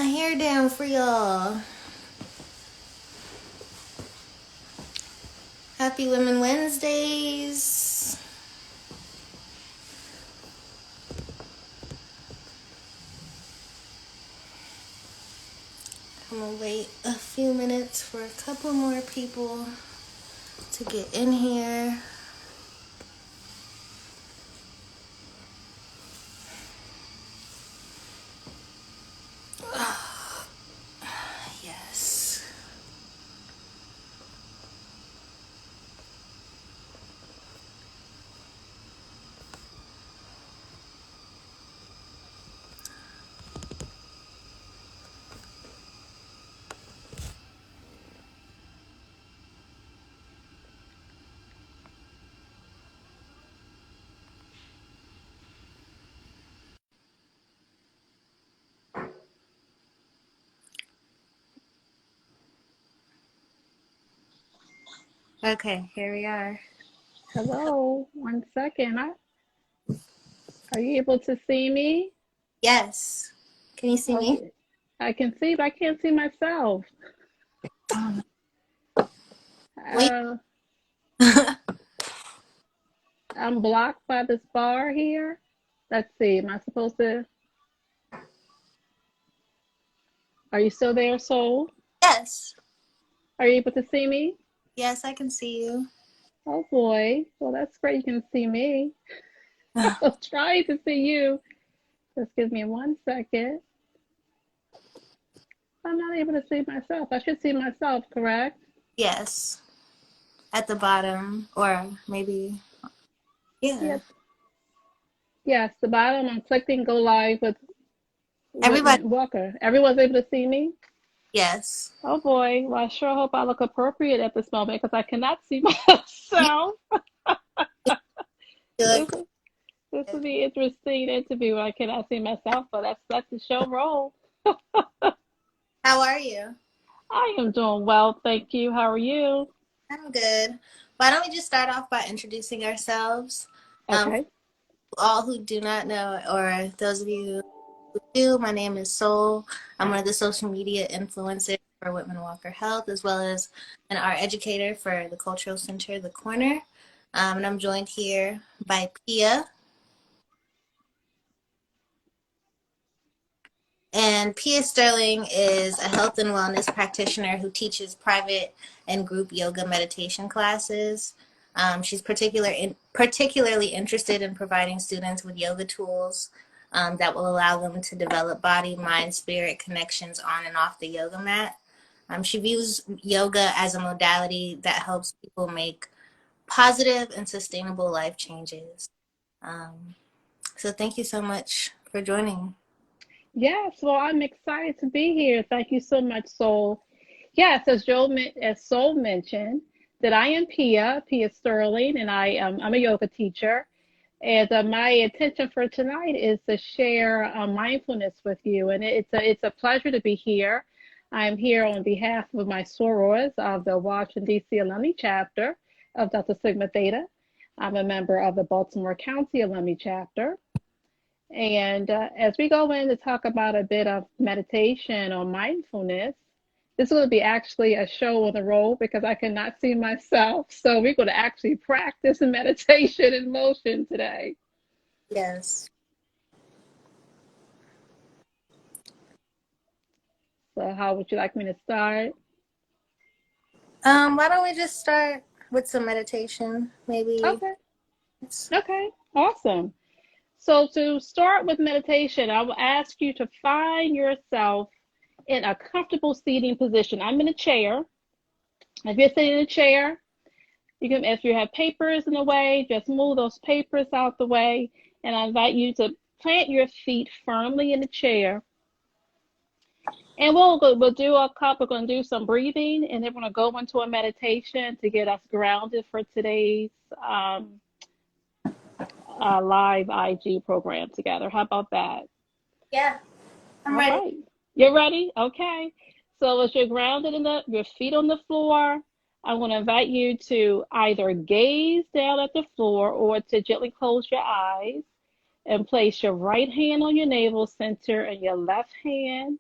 hair down for y'all. Happy Women Wednesdays. I'm gonna wait a few minutes for a couple more people to get in here. Yes. Okay, here we are. Hello, 1 second. Are you able to see me? Yes. Can you see me? Okay. I can see, but I can't see myself. Wait. Uh, I'm blocked by this bar here. Let's see. Am I supposed to? Are you still there, Soul? Yes. Are you able to see me? Yes, I can see you. Oh boy. Well, that's great. You can see me. I'm trying to see you. Just give me 1 second. I'm not able to see myself. I should see myself, correct? Yes. At the bottom, or maybe, yeah. Yes. Yes, the bottom. I'm clicking go live with Everybody, Whitman-Walker. Everyone's able to see me? yes. Oh boy. Well, I sure hope I look appropriate at this moment because I cannot see myself. You This look this will good. be interesting interview. I cannot see myself, but that's the show role. How are you? I am doing well, thank you. How are you? I'm good. Why don't we just start off by introducing ourselves? For Okay. all who do not know, or those of you who do, my name is Soul. I'm one of the social media influencers for Whitman-Walker Health, as well as an art educator for the Cultural Center, The Corner. And I'm joined here by Pia. And Pia Sterling is a health and wellness practitioner who teaches private and group yoga meditation classes. She's particularly interested in providing students with yoga tools that will allow them to develop body, mind, spirit connections on and off the yoga mat. She views yoga as a modality that helps people make positive and sustainable life changes. So thank you so much for joining. Yes, well, I'm excited to be here. Thank you so much, Soul. Yes, as Soul mentioned, that I am Pia Sterling, and I'm a yoga teacher. And my intention for tonight is to share mindfulness with you, and it's a pleasure to be here. I'm here on behalf of my sorors of the Washington D.C. Alumni Chapter of Delta Sigma Theta. I'm a member of the Baltimore County Alumni Chapter. And as we go in to talk about a bit of meditation or mindfulness, this will be actually a show on the road because I cannot see myself. So we're going to actually practice meditation in motion today. Yes. So how would you like me to start? Why don't we just start with some meditation? Maybe. Okay. Okay. Awesome. So to start with meditation, I will ask you to find yourself in a comfortable seating position. I'm in a chair. If you're sitting in a chair, you can, if you have papers in the way, just move those papers out the way. And I invite you to plant your feet firmly in the chair. And we'll do a couple, we're going to do some breathing, and then we're going to go into a meditation to get us grounded for today's live IG program together. How about that? Yeah, I'm All ready. right. You're ready? Okay. So as you're grounded in your feet on the floor, I'm going to invite you to either gaze down at the floor or to gently close your eyes and place your right hand on your navel center and your left hand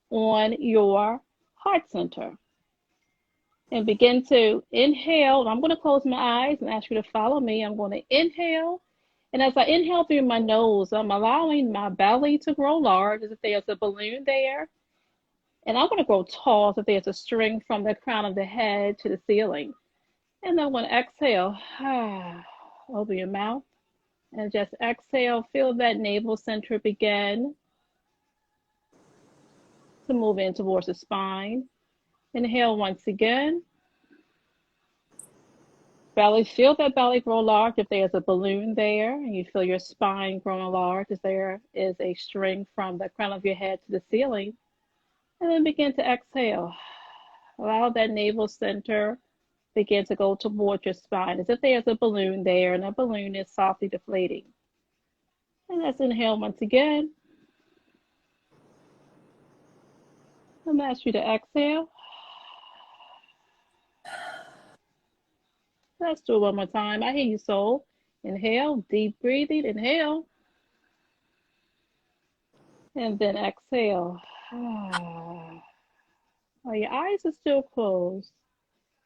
on your heart center. And begin to inhale. I'm going to close my eyes and ask you to follow me. I'm going to inhale. And as I inhale through my nose, I'm allowing my belly to grow large as if there's a balloon there. And I'm going to grow tall as if there's a string from the crown of the head to the ceiling. And then I'm going to exhale. Open your mouth and just exhale. Feel that navel center begin to move in towards the spine. Inhale once again. Belly, feel that belly grow large if there's a balloon there, and you feel your spine growing large as there is a string from the crown of your head to the ceiling. And then begin to exhale. Allow that navel center begin to go towards your spine as if there's a balloon there, and that balloon is softly deflating. And let's inhale once again. I'm going to ask you to exhale. Let's do it one more time. I hear you, soul. Inhale, deep breathing. Inhale. And then exhale. While your eyes are still closed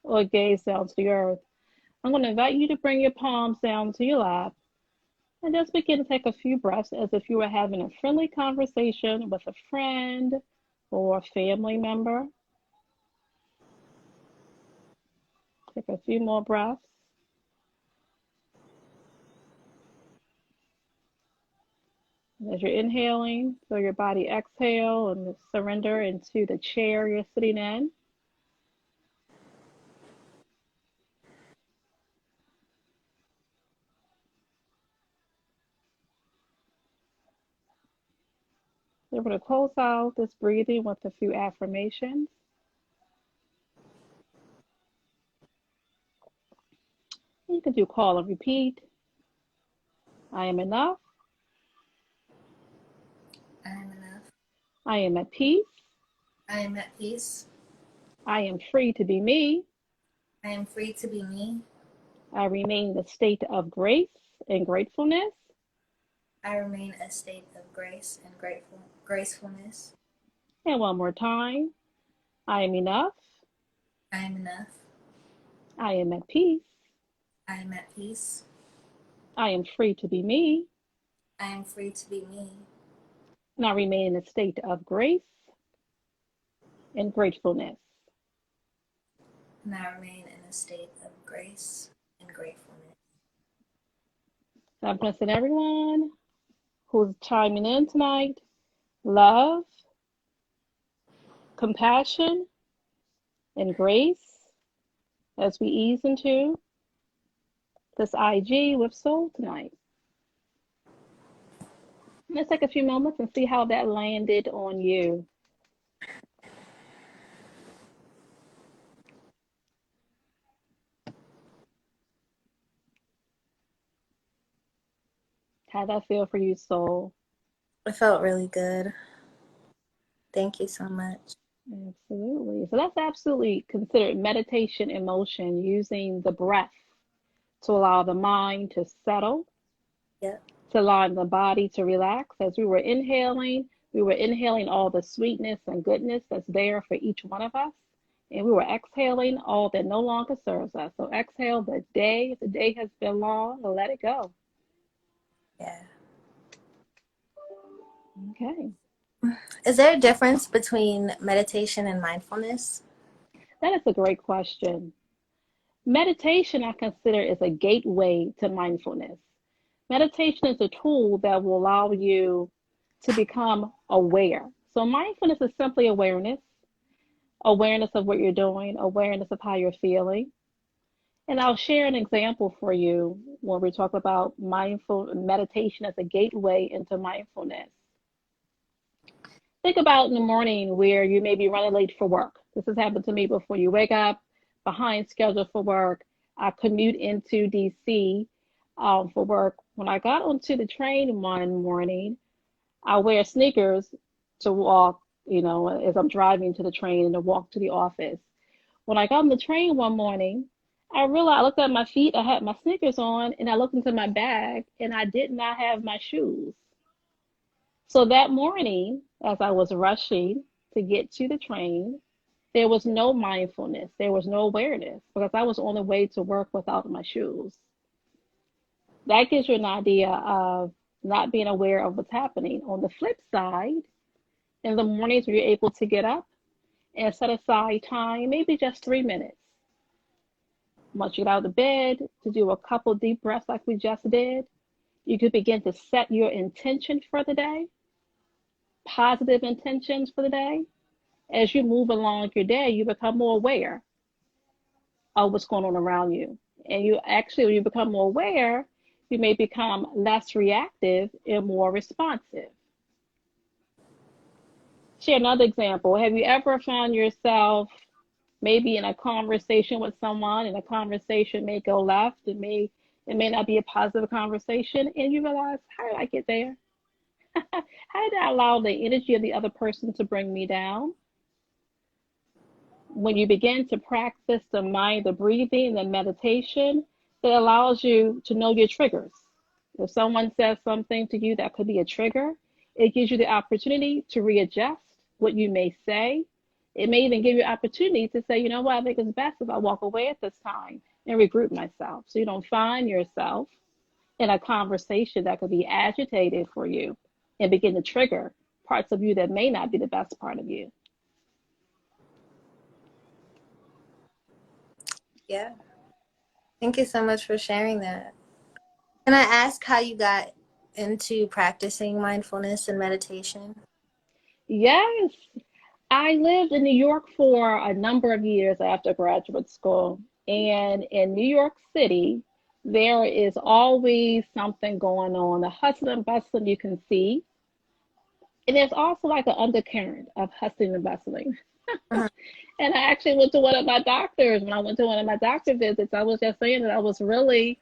or gaze down to the earth, I'm going to invite you to bring your palms down to your lap and just begin to take a few breaths as if you were having a friendly conversation with a friend or a family member. Take a few more breaths. As you're inhaling, feel your body exhale and surrender into the chair you're sitting in. We're going to close out this breathing with a few affirmations. You can do call and repeat. I am enough. I am enough. I am at peace. I am at peace. I am free to be me. I am free to be me. I remain in a state of grace and gratefulness. I remain a state of grace and gracefulness. And one more time. I am enough. I am enough. I am at peace. I am at peace. I am free to be me. I am free to be me. And I remain in a state of grace and gratefulness. And I remain in a state of grace and gratefulness. So I'm going to send everyone who's chiming in tonight love, compassion, and grace as we ease into this IG with soul tonight. Let's take a few moments and see how that landed on you. How'd that feel for you, soul? It felt really good. Thank you so much. Absolutely. So that's absolutely considered meditation in motion, using the breath to allow the mind to settle, Yep. to allow the body to relax. As we were inhaling all the sweetness and goodness that's there for each one of us. And we were exhaling all that no longer serves us. So exhale the day. If the day has been long, let it go. Yeah. Okay. Is there a difference between meditation and mindfulness? That is a great question. Meditation, I consider, is a gateway to mindfulness. Meditation is a tool that will allow you to become aware. So mindfulness is simply awareness of what you're doing, awareness of how you're feeling. And I'll share an example for you when we talk about mindful meditation as a gateway into mindfulness. Think about in the morning where you may be running late for work. This has happened to me before. You wake up behind schedule for work. I commute into DC for work. When I got onto the train one morning, I wear sneakers to walk, as I'm driving to the train and to walk to the office. When I got on the train one morning, I realized I looked at my feet, I had my sneakers on, and I looked into my bag, and I did not have my shoes. So that morning, as I was rushing to get to the train, there was no mindfulness. There was no awareness because I was on the way to work without my shoes. That gives you an idea of not being aware of what's happening. On the flip side, in the mornings where you're able to get up and set aside time, maybe just 3 minutes. Once you get out of the bed, to do a couple deep breaths like we just did, you could begin to set your intention for the day, positive intentions for the day. As you move along your day, you become more aware of what's going on around you. And you actually, when you become more aware, you may become less reactive and more responsive. Share another example. Have you ever found yourself maybe in a conversation with someone and a conversation may go left? It may not be a positive conversation, and you realize, how did I get there? How did I allow the energy of the other person to bring me down? When you begin to practice the breathing, the meditation, it allows you to know your triggers. If someone says something to you that could be a trigger, it gives you the opportunity to readjust what you may say. It may even give you opportunity to say, you know what, I think it's best if I walk away at this time and regroup myself. So you don't find yourself in a conversation that could be agitated for you and begin to trigger parts of you that may not be the best part of you. Yeah. Thank you so much for sharing that. Can I ask how you got into practicing mindfulness and meditation? Yes, I lived in New York for a number of years after graduate school. And in New York City, there is always something going on. The hustle and bustle you can see. And there's also like an undercurrent of hustling and bustling. Uh-huh. And I actually went to one of my doctors. When I went to one of my doctor visits, I was just saying that I was really,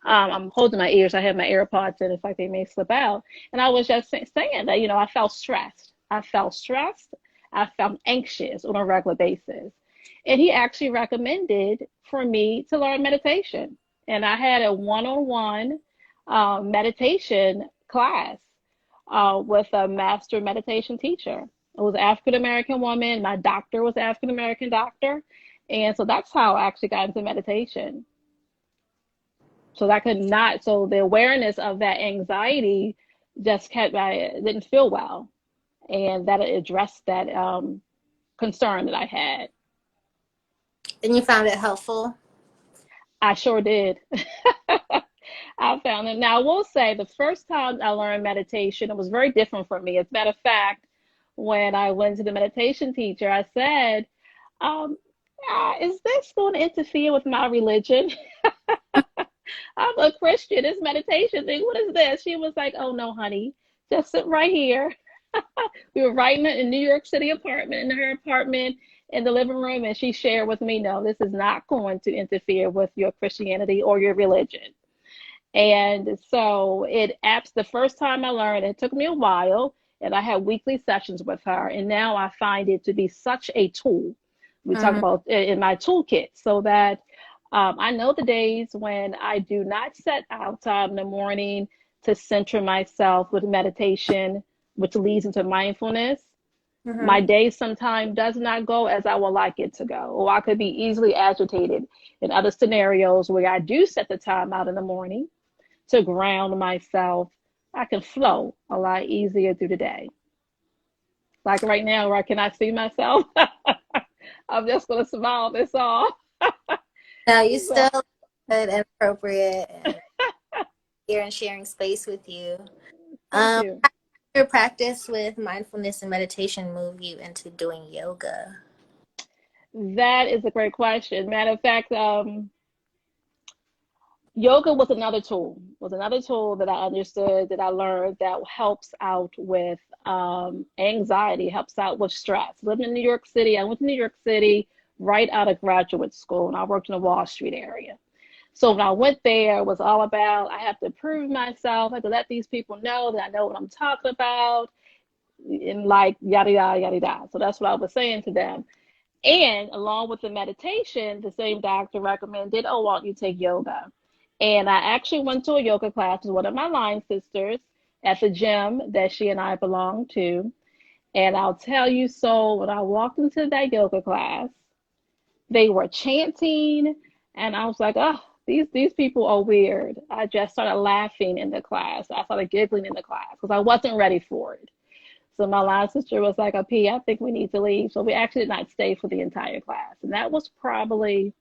I'm holding my ears. I have my AirPods in. It's like they may slip out. And I was just saying that, I felt stressed. I felt anxious on a regular basis. And he actually recommended for me to learn meditation. And I had a one-on-one meditation class with a master meditation teacher. It was an African American woman. My doctor was an African American doctor. And so that's how I actually got into meditation. So the awareness of that anxiety just didn't feel well. And that addressed that concern that I had. And you found it helpful? I sure did. I found it. Now, I will say the first time I learned meditation, it was very different for me. As a matter of fact, when I went to the meditation teacher, I said, is this going to interfere with my religion? I'm a Christian. This meditation thing, what is this? She was like, oh, no, honey, just sit right here. We were right in New York City apartment, in her apartment, in the living room, and she shared with me, no, this is not going to interfere with your Christianity or your religion. And so the first time I learned, it took me a while, and I had weekly sessions with her, and now I find it to be such a tool. We talk about in my toolkit, so that I know the days when I do not set out time in the morning to center myself with meditation, which leads into mindfulness. My day sometimes does not go as I would like it to go, or I could be easily agitated in other scenarios where I do set the time out in the morning to ground myself. I can flow a lot easier through the day. Like right now, where I cannot see myself, I'm just going to smile this off. No, you still good and appropriate, and here and sharing space with you. Thank you. Your practice with mindfulness and meditation move you into doing yoga? That is a great question. Matter of fact, yoga was another tool that I understood, that I learned, that helps out with anxiety, helps out with stress. Living in New York City, I went to New York City right out of graduate school, and I worked in the Wall Street area. So when I went there, it was all about, I have to prove myself. I have to let these people know that I know what I'm talking about, and like yada, yada, yada, yada. So that's what I was saying to them. And along with the meditation, the same doctor recommended, oh, why don't you take yoga? And I actually went to a yoga class with one of my line sisters at the gym that she and I belong to. And I'll tell you, so when I walked into that yoga class, they were chanting, and I was like, oh, these people are weird. I just started laughing in the class. I started giggling in the class because I wasn't ready for it. So my line sister was like, oh, P, I think we need to leave. So we actually did not stay for the entire class. And that was probably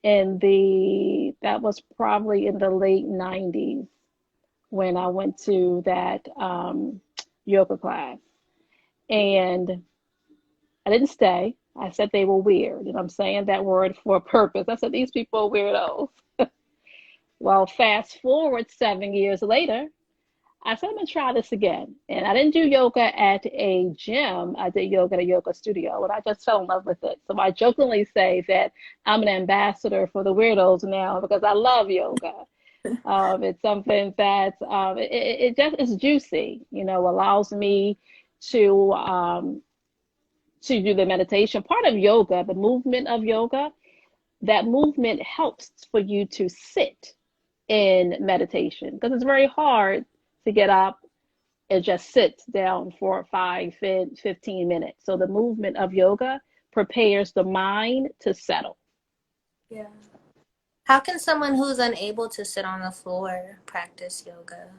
in the late 90s when I went to that yoga class. And I didn't stay. I said they were weird. And I'm saying that word for a purpose. I said, these people are weirdos. Well, fast forward 7 years later, I said, I'm going to try this again. And I didn't do yoga at a gym. I did yoga at a yoga studio, and I just fell in love with it. So I jokingly say that I'm an ambassador for the weirdos now because I love yoga. It's something that it just is juicy, allows me to do the meditation part of yoga, the movement of yoga. That movement helps for you to sit in meditation because it's very hard to get up and just sit down for 15 minutes. So the movement of yoga prepares the mind to settle. Yeah. How can someone who's unable to sit on the floor practice yoga?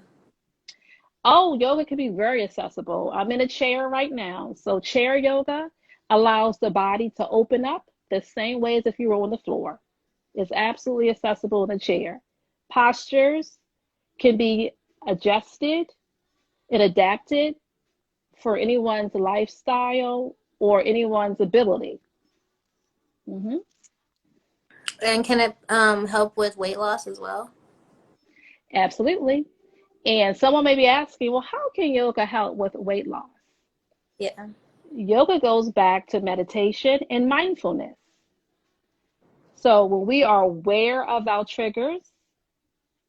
Oh, yoga can be very accessible. I'm in a chair right now. So chair yoga allows the body to open up the same way as if you were on the floor. It's absolutely accessible in a chair. Postures can be adjusted and adapted for anyone's lifestyle or anyone's ability. Mm-hmm. And can it help with weight loss as well? Absolutely. And someone may be asking, well, how can yoga help with weight loss? Yeah. Yoga goes back to meditation and mindfulness. So when we are aware of our triggers,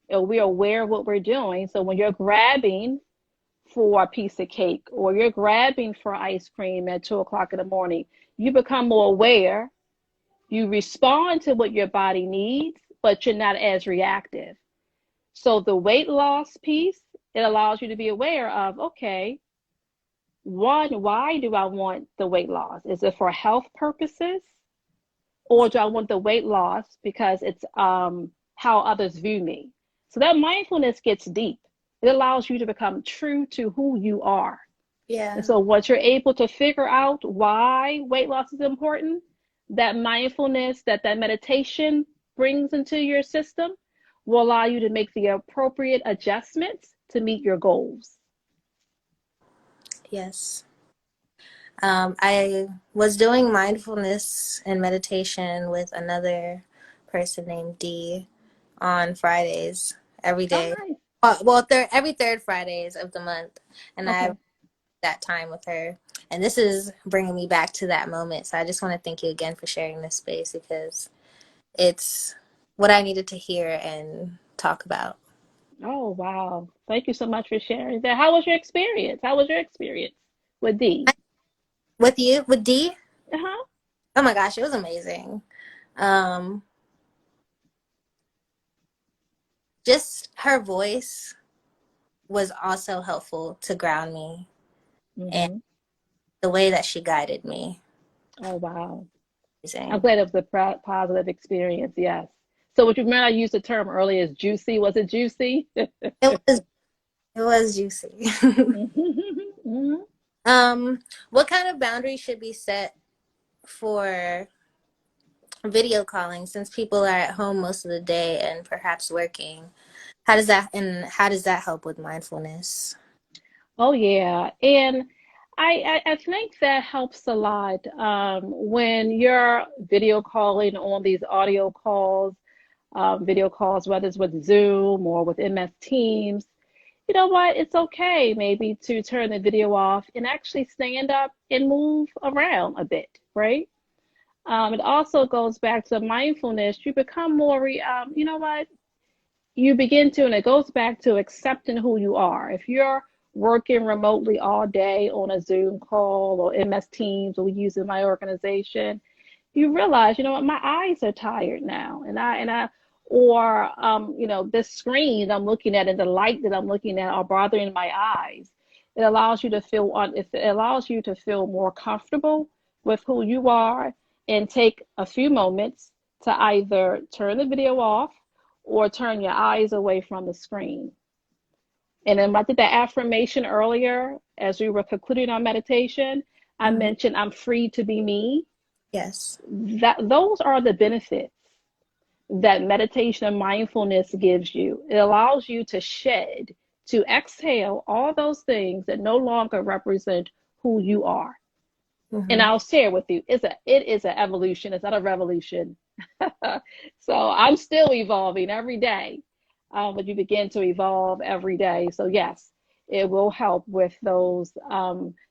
and we are aware of what we're doing. So when you're grabbing for a piece of cake or you're grabbing for ice cream at 2 o'clock in the morning, you become more aware. You respond to what your body needs, but you're not as reactive. So the weight loss piece, it allows you to be aware of, okay, one, why do I want the weight loss? Is it for health purposes? Or do I want the weight loss because it's how others view me? So that mindfulness gets deep. It allows you to become true to who you are. And Yeah. so once you're able to figure out why weight loss is important, that mindfulness, that meditation brings into your system will allow you to make the appropriate adjustments to meet your goals. Yes. I was doing mindfulness and meditation with another person named Dee on Fridays every Oh, day. nice. Well, every third Fridays of the month, and I have Okay. that time with her. And this is bringing me back to that moment. So I just want to thank you again for sharing this space because it's what I needed to hear and talk about. Oh, wow. Thank you so much for sharing that. How was your experience? How was your experience with Dee? With you, with Dee? Uh-huh. Oh my gosh, it was amazing. Um, just her voice was also helpful to ground me and Mm-hmm. the way that she guided me. Oh, wow. I'm Amazing. glad it was a positive experience. Yes. So, what you remember I used the term earlier is juicy. Was it juicy? It was it was juicy. Mhm. What kind of boundaries should be set for video calling since people are at home most of the day and perhaps working? How does that help with mindfulness? Oh, yeah. And I think that helps a lot when you're video calling on these audio calls, video calls, whether it's with Zoom or with MS Teams. You know what? It's okay maybe to turn the video off and actually stand up and move around a bit, right? It also goes back to mindfulness. You become more, you know what? You begin to, and it goes back to accepting who you are. If you're working remotely all day on a Zoom call or MS Teams, or we use in my organization, you realize, you know what, my eyes are tired now, or this screen I'm looking at and the light that I'm looking at are bothering my eyes. It allows you to feel more comfortable with who you are, and take a few moments to either turn the video off or turn your eyes away from the screen. And then I did that affirmation earlier as we were concluding our meditation. I Mhm. mentioned I'm free to be me. Yes. Those are the benefits that meditation and mindfulness gives you. It allows you to shed, to exhale all those things that no longer represent who you are. And Hmm. I'll share with you, it is an evolution. It's not a revolution. So I'm still evolving every day, but you begin to evolve every day. So yes, it will help with those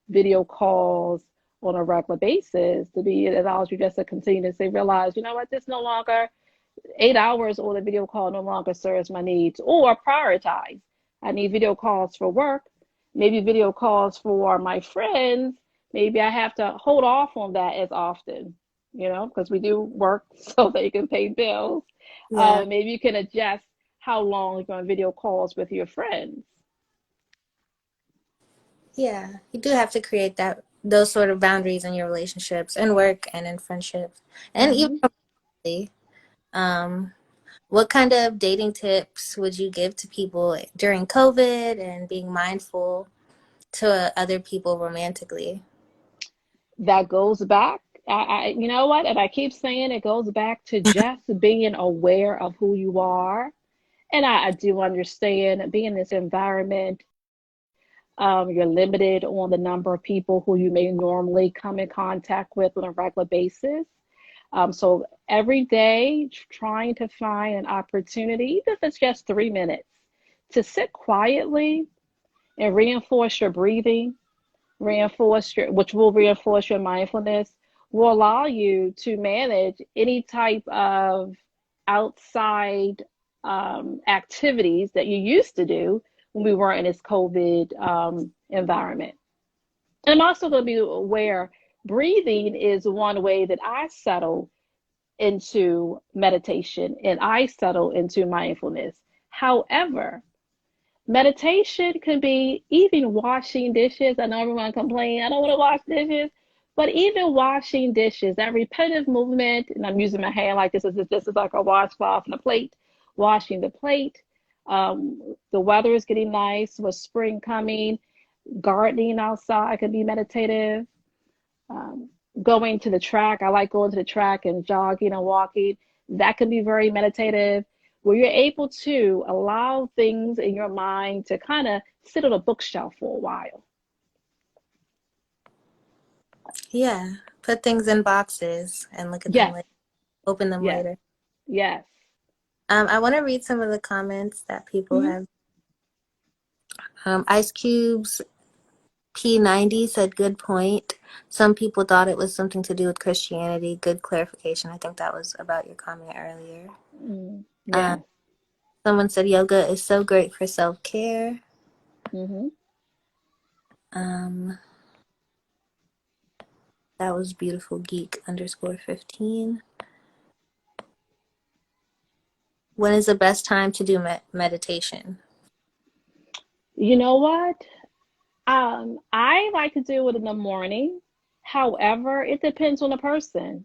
video calls on a regular basis. It allows you just to continue to say, realize, you know what, this no longer 8 hours on a video call no longer serves my needs, or prioritize. I need video calls for work, maybe video calls for my friends. Maybe I have to hold off on that as often, because we do work so that you can pay bills. Yeah. Maybe you can adjust how long you're on video calls with your friends. Yeah. You do have to create those sort of boundaries in your relationships and work and in friendships and even Mm-hmm. family. Um, what kind of dating tips would you give to people during COVID and being mindful to other people romantically? That goes back. You know what? And I keep saying it goes back to just being aware of who you are. And I do understand being in this environment, you're limited on the number of people who you may normally come in contact with on a regular basis. So every day, trying to find an opportunity, even if it's just 3 minutes, to sit quietly and reinforce your breathing, which will reinforce your mindfulness, will allow you to manage any type of outside activities that you used to do when we weren't in this COVID environment. And I'm also going to be aware breathing is one way that I settle into meditation and I settle into mindfulness. However, meditation can be even washing dishes. I know everyone complains, I don't want to wash dishes, but even washing dishes, that repetitive movement, and I'm using my hand like this is like a washcloth and a plate, washing the plate. The weather is getting nice with spring coming. Gardening outside can be meditative. Um, Going to the track, I like going to the track and jogging and walking. That can be very meditative, where you're able to allow things in your mind to kind of sit on a bookshelf for a while. Yeah. Put things in boxes and look at them Yes, later, open them yes, later. yes. I want to read some of the comments that people Mm-hmm. have. Ice Cube's P90 said, good point. Some people thought it was something to do with Christianity. Good clarification. I think that was about your comment earlier. Mm, Um, yes. someone said yoga is so great for self-care. Mm-hmm. Um, that was beautiful geek _15. When is the best time to do meditation? You know what? I like to do it in the morning. However, it depends on the person.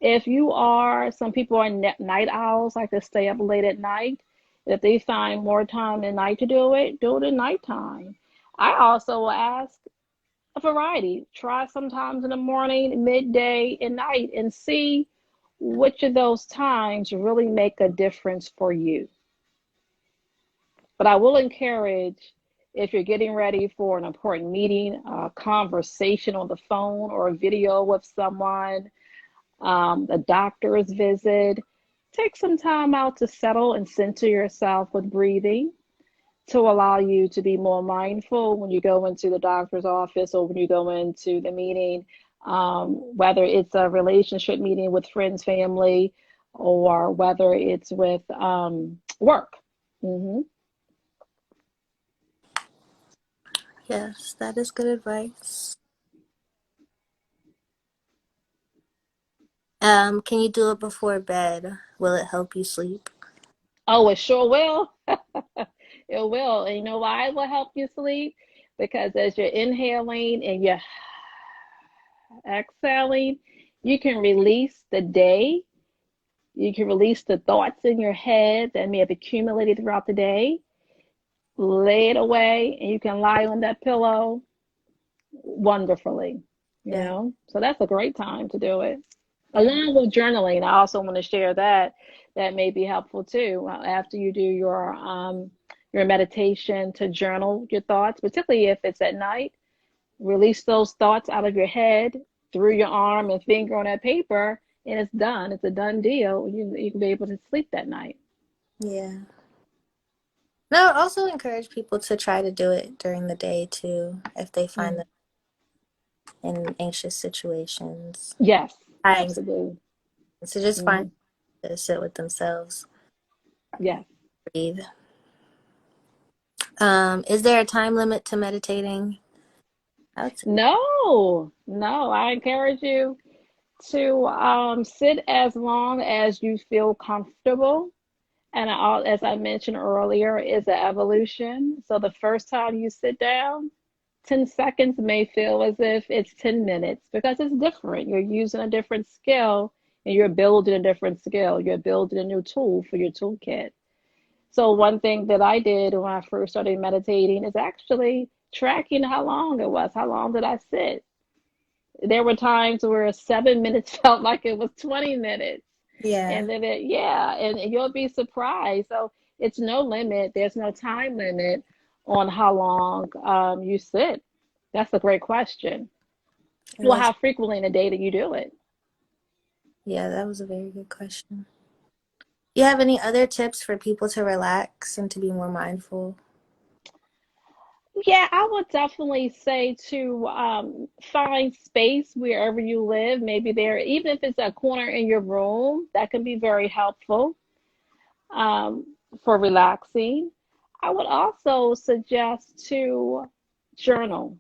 If you are, some people are night owls, like to stay up late at night. If they find more time at night to do it at nighttime. I also will ask a variety. Try sometimes in the morning, midday, and night, and see which of those times really make a difference for you. But I will encourage, if you're getting ready for an important meeting, a conversation on the phone or a video with someone, a doctor's visit, take some time out to settle and center yourself with breathing to allow you to be more mindful when you go into the doctor's office or when you go into the meeting, whether it's a relationship meeting with friends, family, or whether it's with work. Mm-hmm. Yes, that is good advice. Can you do it before bed? Will it help you sleep? Oh, it sure will. It will. And you know why it will help you sleep? because as you're inhaling and you're exhaling, you can release the day. You can release the thoughts in your head that may have accumulated throughout the day. Lay it away, and you can lie on that pillow wonderfully, Yeah. So that's a great time to do it. Along with journaling, I also want to share that may be helpful too. After you do your meditation, to journal your thoughts, particularly if it's at night. Release those thoughts out of your head through your arm and finger on that paper, and it's done. It's a done deal. You can be able to sleep that night. Yeah. No, also encourage people to try to do it during the day too, if they find them in anxious situations. Yes, High anxiety. absolutely. So just find Hmm. to sit with themselves, Yes. breathe. Is there a time limit to meditating? I would say No. I encourage you to sit as long as you feel comfortable. And as I mentioned earlier, is an evolution. So the first time you sit down, 10 seconds may feel as if it's 10 minutes because it's different. You're using a different skill and you're building a different skill. You're building a new tool for your toolkit. So one thing that I did when I first started meditating is actually tracking how long it was. How long did I sit? There were times where 7 minutes felt like it was 20 minutes. yeah. And then and you'll be surprised. So it's no limit. There's no time limit on how long you sit. That's a great question. It Well, was, how frequently in a day do you do it? yeah, that was a very good question. Do you have any other tips for people to relax and to be more mindful? Yeah, I would definitely say to find space wherever you live. Maybe there, even if it's a corner in your room, that can be very helpful for relaxing. I would also suggest to journal,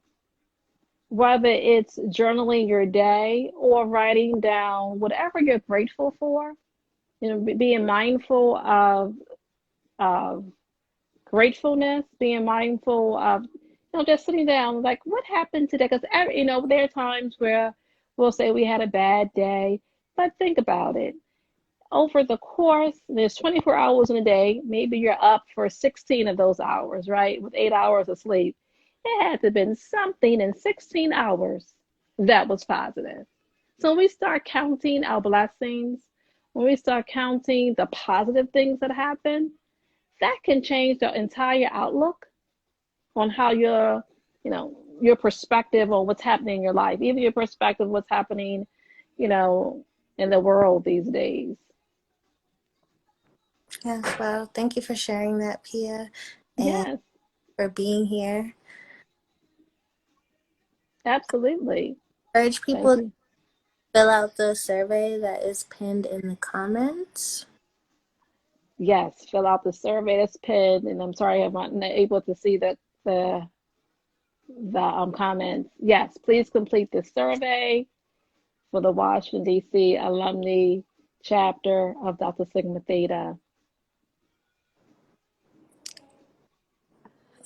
whether it's journaling your day or writing down whatever you're grateful for. Being mindful of gratefulness, being mindful of, just sitting down, like what happened today? Because, there are times where we'll say we had a bad day, but think about it. Over the course, there's 24 hours in a day. Maybe you're up for 16 of those hours, right? With 8 hours of sleep. It had to have been something in 16 hours that was positive. So when we start counting our blessings, when we start counting the positive things that happen, that can change the entire outlook on how your perspective on what's happening in your life, even your perspective of what's happening, you know, in the world these days. Yes, well, thank you for sharing that, Pia, and Yes, for being here. absolutely. Encourage Thank people to you. fill out the survey that is pinned in the comments. Yes, fill out the survey that's pinned, and I'm sorry I'm not able to see the comments. Yes, please complete the survey for the Washington, D.C. alumni chapter of Delta Sigma Theta.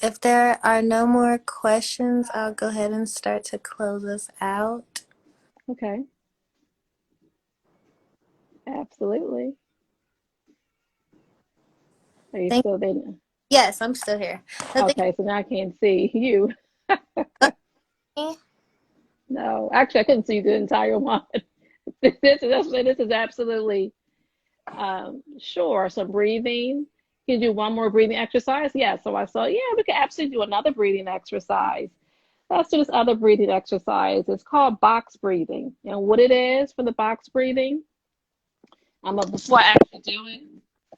If there are no more questions, I'll go ahead and start to close us out. Okay, absolutely. Are you Thank still there? Yes, I'm still here. So thank Okay, so now I can't see you. you. No, actually, I couldn't see the entire one. This is absolutely sure. So breathing. Can you do one more breathing exercise? Yeah. So I saw, yeah, we could absolutely do another breathing exercise. Let's do this other breathing exercise. It's called box breathing. And what it is for the box breathing, before I actually do it,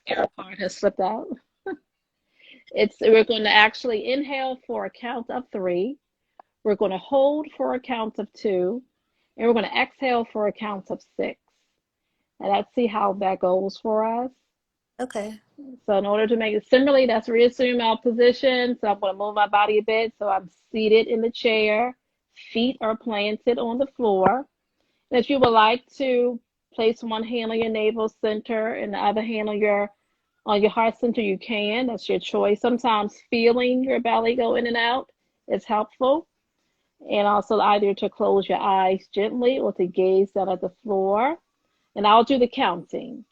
air part has slipped out. We're going to actually inhale for a count of 3. We're going to hold for a count of 2, and we're going to exhale for a count of 6. And let's see how that goes for us. Okay. So in order to make it similarly, let's reassume our position. So I'm going to move my body a bit. So I'm seated in the chair. Feet are planted on the floor. And if you would like to place one hand on your navel center and the other hand on your heart center, you can. That's your choice. Sometimes feeling your belly go in and out is helpful. And also either to close your eyes gently or to gaze down at the floor. And I'll do the counting.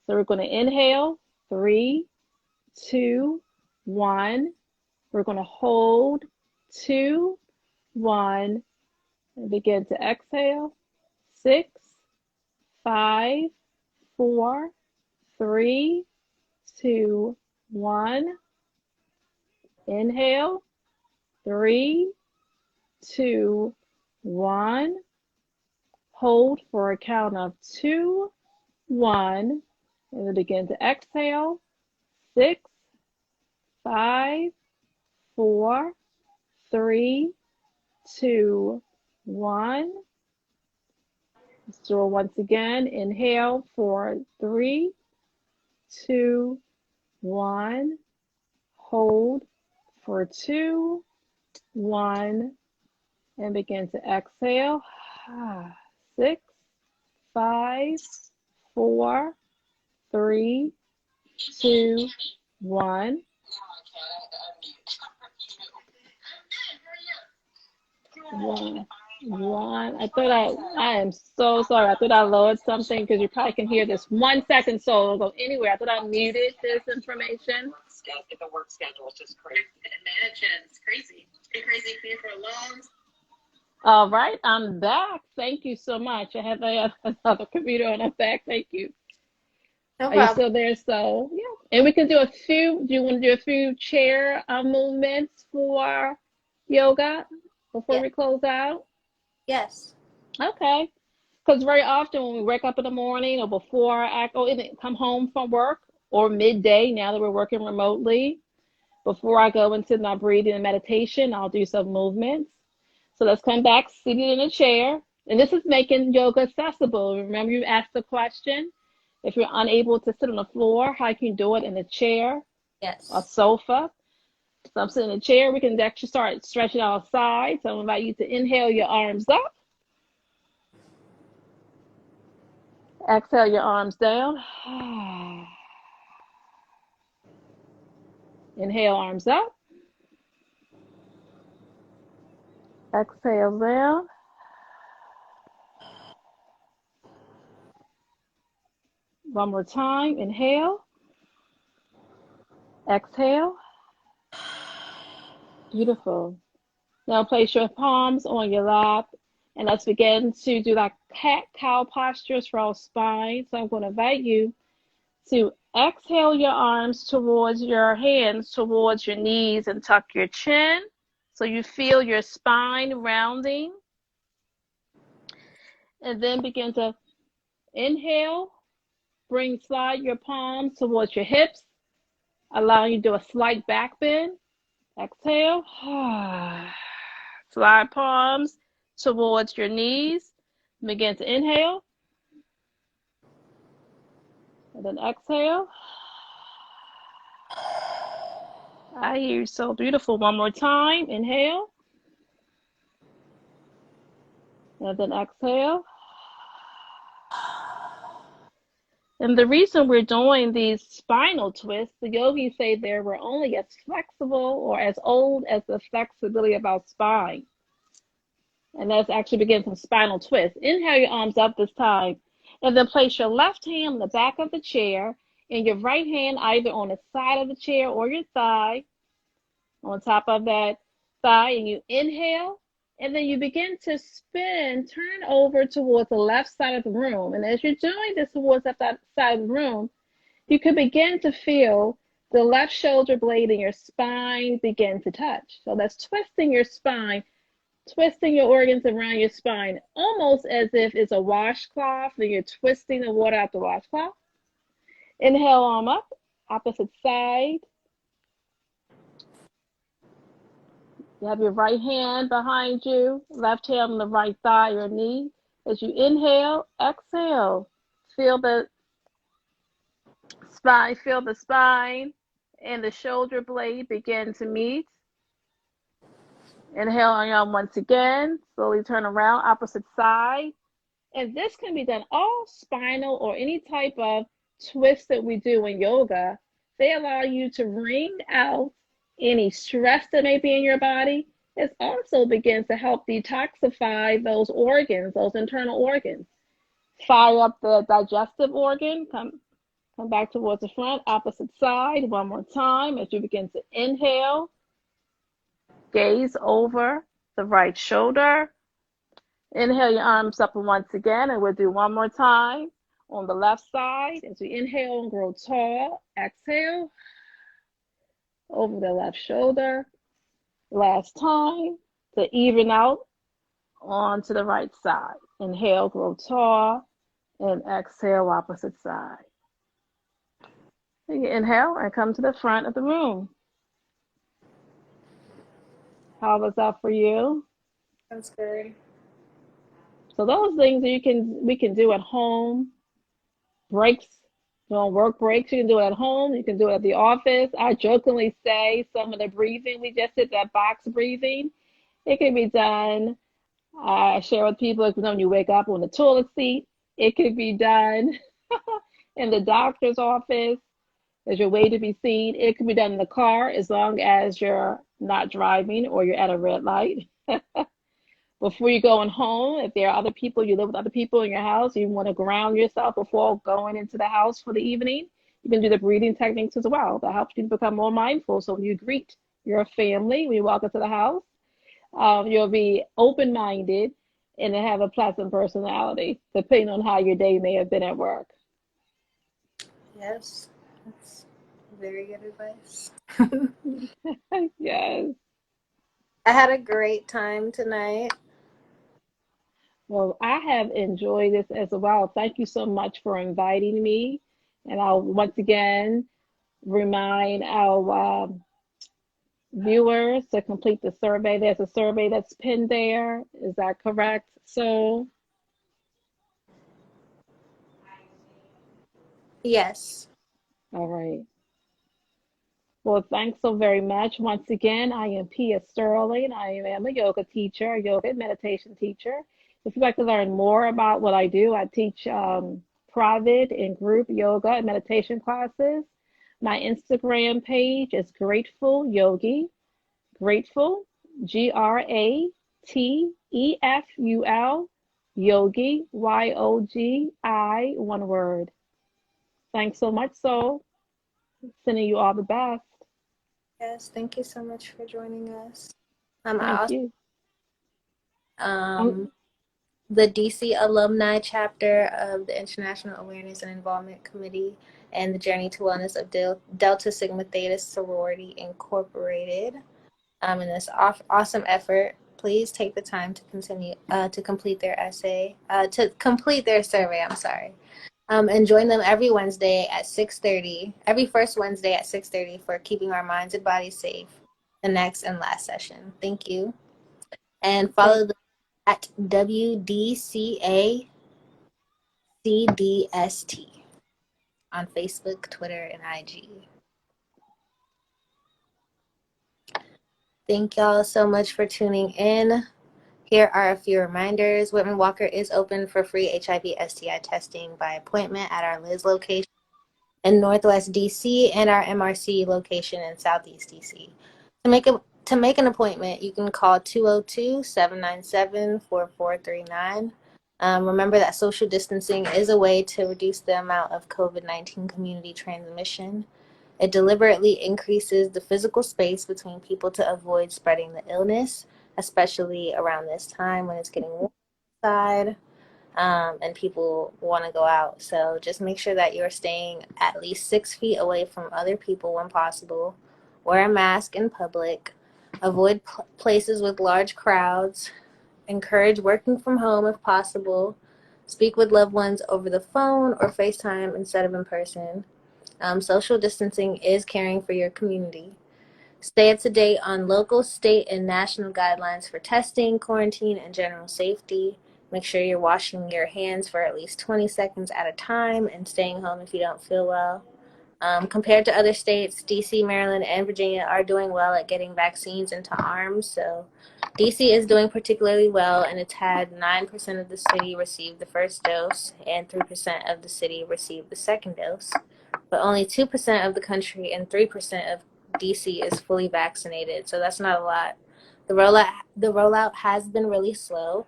So we're going to inhale, 3, 2, 1. We're going to hold, 2, 1, and begin to exhale, 6, 5, 4, 3, 2, 1. Inhale, 3, 2, 1. Hold for a count of 2, 1. And then begin to exhale, 6, 5, 4, 3, 2, 1. Let's do it once again. Inhale for 3, 2, 1. Hold for 2, 1. And begin to exhale. 6, 5, 4, 3, 2, 1. One. I am so sorry. I thought I lowered something because you probably can hear this 1 second, so it'll go anywhere. I thought I muted this information. The work schedule is just crazy. Imagine, it's crazy. It's been crazy for you for a long. All right, I'm back. Thank you so much. I have another computer and I'm back. Thank you. No Are you problem. still there? So yeah, and we can do a few. Do you want to do a few chair movements for yoga before we close out? Yes. Okay. Because very often when we wake up in the morning or before I come home from work or midday, now that we're working remotely, before I go into my breathing and meditation, I'll do some movements. So let's come back seated in a chair. And this is making yoga accessible. Remember you asked the question, if you're unable to sit on the floor, how can you do it in a chair, Yes. a sofa? So I'm sitting in a chair. We can actually start stretching our sides. So I invite you to inhale your arms up. Exhale your arms down. Inhale, arms up. Exhale down. One more time. Inhale. Exhale. Beautiful. Now place your palms on your lap and let's begin to do like cat-cow postures for our spine. So I'm going to invite you to exhale your arms towards your hands, towards your knees, and tuck your chin. So you feel your spine rounding. And then begin to inhale. Slide your palms towards your hips, allowing you to do a slight back bend. Exhale. Slide palms towards your knees. Begin to inhale. And then exhale. I hear you so beautiful. One more time. Inhale. And then exhale. And the reason we're doing these spinal twists, the yogis say they were only as flexible or as old as the flexibility of our spine. And that's actually begin from spinal twist. Inhale your arms up this time. And then place your left hand on the back of the chair and your right hand either on the side of the chair or your thigh, on top of that thigh. And you inhale. And then you begin to spin, turn over towards the left side of the room. And as you're doing this towards that side of the room, you can begin to feel the left shoulder blade in your spine begin to touch. So that's twisting your spine, twisting your organs around your spine, almost as if it's a washcloth and you're twisting the water out the washcloth. Inhale, arm up, opposite side. You have your right hand behind you, left hand on the right thigh or knee. As you inhale, exhale. Feel the spine and the shoulder blade begin to meet. Inhale on once again. Slowly turn around, opposite side. And this can be done all spinal or any type of twist that we do in yoga. They allow you to wring out any stress that may be in your body, it also begins to help detoxify those organs, those internal organs. Fire up the digestive organ, come back towards the front, opposite side, one more time as you begin to inhale. Gaze over the right shoulder. Inhale your arms up once again, and we'll do one more time on the left side. As we inhale and grow tall, exhale over the left shoulder. Last time to even out onto the right side. Inhale, grow tall, and exhale, opposite side. You inhale and come to the front of the room. How was that for you? That's good. So those things we can do at home. Breaks, work breaks, you can do it at home, you can do it at the office. I jokingly say some of the breathing we just did, that box breathing, it can be done. I share with people, when you wake up on the toilet seat, it can be done in the doctor's office as you're waiting to be seen. It can be done in the car as long as you're not driving or you're at a red light. Before you going home, if there are other people, you live with other people in your house, you want to ground yourself before going into the house for the evening, you can do the breathing techniques as well. That helps you to become more mindful. So when you greet your family, when you walk into the house, you'll be open-minded and have a pleasant personality, depending on how your day may have been at work. Yes, that's very good advice. Yes. I had a great time tonight. Well, I have enjoyed this as well. Thank you so much for inviting me. And I'll once again remind our viewers to complete the survey. There's a survey that's pinned there. Is that correct? So, Yes. all right. Well, thanks so very much. Once again, I am Pia Sterling. I am a yoga teacher, a yoga and meditation teacher. If you'd like to learn more about what I do, I teach private and group yoga and meditation classes. My Instagram page is Grateful Yogi. Grateful, Grateful, Yogi, Yogi, one word. Thanks so much, Soul. Sending you all the best. Yes, thank you so much for joining us. Thank you. The DC Alumni Chapter of the International Awareness and Involvement Committee and the Journey to Wellness of Delta Sigma Theta Sorority Incorporated. In this awesome effort, please take the time to continue to complete their survey. I'm sorry. And join them every Wednesday at 6:30. Every first Wednesday at 6:30 for keeping our minds and bodies safe. The next and last session. Thank you. And follow them at WDCACDST on Facebook, Twitter, and IG. Thank y'all so much for tuning in. Here are a few reminders. Whitman-Walker is open for free HIV/STI testing by appointment at our Liz location in Northwest DC and our MRC location in Southeast DC. To make an appointment, you can call 202-797-4439. Remember that social distancing is a way to reduce the amount of COVID-19 community transmission. It deliberately increases the physical space between people to avoid spreading the illness, especially around this time when it's getting warm outside. And people want to go out. So just make sure that you're staying at least 6 feet away from other people when possible. Wear a mask in public. Avoid places with large crowds. Encourage working from home if possible. Speak with loved ones over the phone or FaceTime instead of in person. Social distancing is caring for your community. Stay up to date on local, state, and national guidelines for testing, quarantine, and general safety. Make sure you're washing your hands for at least 20 seconds at a time and staying home if you don't feel well. Compared to other states, DC, Maryland, and Virginia are doing well at getting vaccines into arms. So DC is doing particularly well, and it's had 9% of the city receive the first dose and 3% of the city receive the second dose. But only 2% of the country and 3% of DC is fully vaccinated, so that's not a lot. The rollout has been really slow.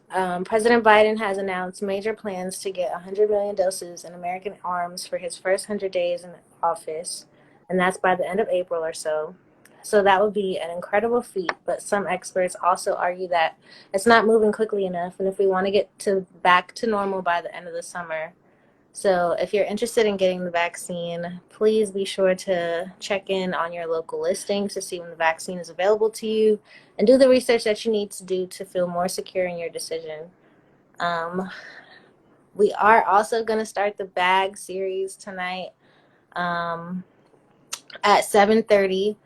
President Biden has announced major plans to get 100 million doses in American arms for his first 100 days in office, and that's by the end of April or so. So that would be an incredible feat, but some experts also argue that it's not moving quickly enough, and if we want to get back to normal by the end of the summer. So if you're interested in getting the vaccine, please be sure to check in on your local listings to see when the vaccine is available to you and do the research that you need to do to feel more secure in your decision. We are also going to start the bag series tonight at 7:30.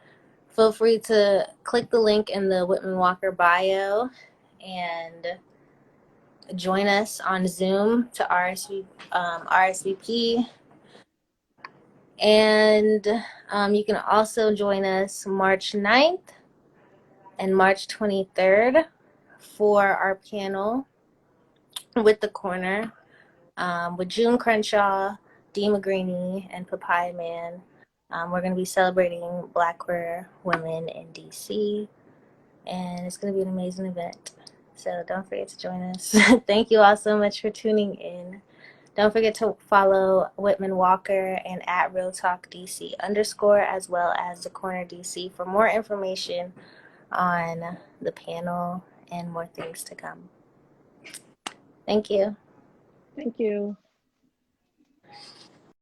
Feel free to click the link in the Whitman-Walker bio and join us on Zoom to RSVP. And you can also join us March 9th and March 23rd for our panel with the corner with June Crenshaw, Dee McGreeny, and Papaya Man. We're going to be celebrating Black queer women in DC, and it's going to be an amazing event. So don't forget to join us. Thank you all so much for tuning in. Don't forget to follow Whitman-Walker and at Real Talk DC _ as well as The Corner DC for more information on the panel and more things to come. Thank you. Thank you.